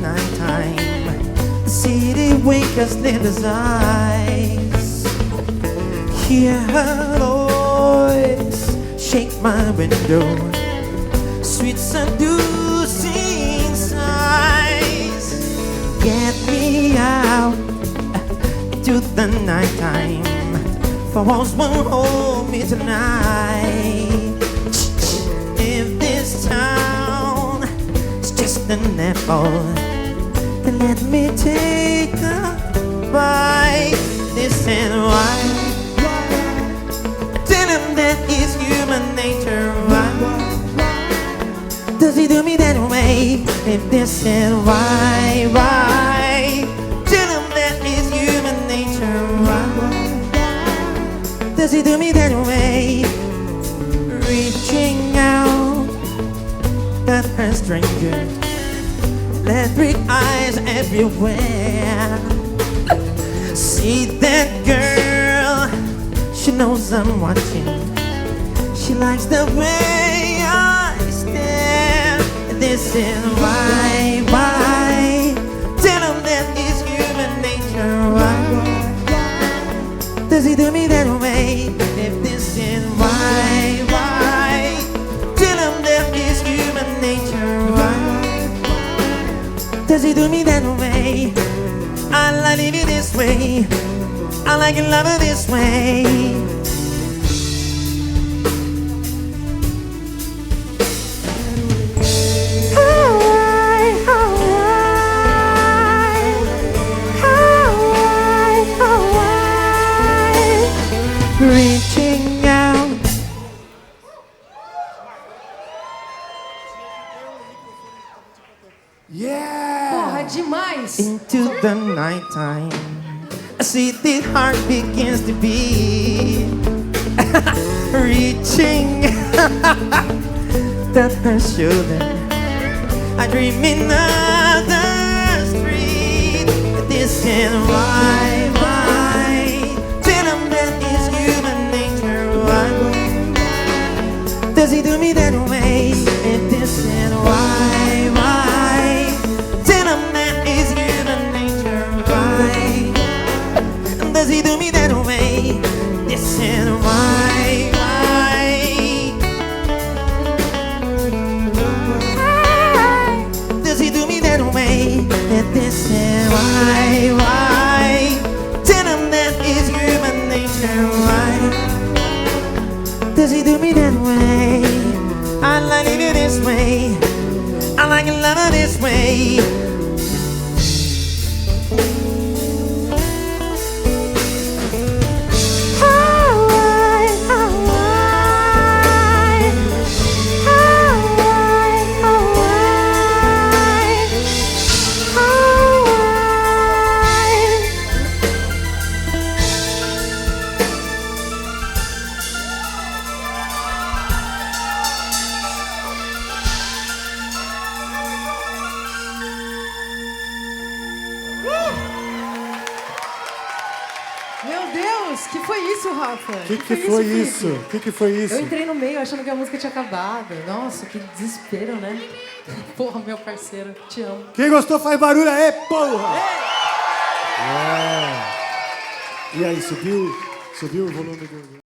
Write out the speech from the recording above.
night time. The city wakes in his eyes. Hear her voice shake my window, sweet seducing sighs. Get me out into the night time, for walls won't hold me tonight. If this town is just an apple, then let me take a bite. This and why, tell him that is human nature. Why does he do me that way? If this and why, tell him that is human nature. Why does he do me that way? Reaching out at her stranger, electric eyes everywhere. See that girl, she knows I'm watching. She likes the way I stare. This is why, tell him that is human nature. Why does he do me that way? If this is why, tell him that is human nature. Why does he do me that way? I like it this way, I like it love it this way. Reaching out. Yeah! Porra, demais! Into the night time, I see this heart begins to beat. Reaching that her shoulder, I dream in the street. This is why, tell him that is human nature. Why does he do me that way? If this is why, tell him that is human nature. Why does he do me that way? This is why, does he do me that way? If this is why, tell him that is human nature. Why does he do me that way? I like it this way, I like it love it this way. Meu Deus, que foi isso, Rafa? Que foi isso? Que foi isso? Eu entrei no meio achando que a música tinha acabado. Nossa, que desespero, né? Porra, meu parceiro, te amo. Quem gostou faz barulho aí, porra! É. E aí, subiu o volume do...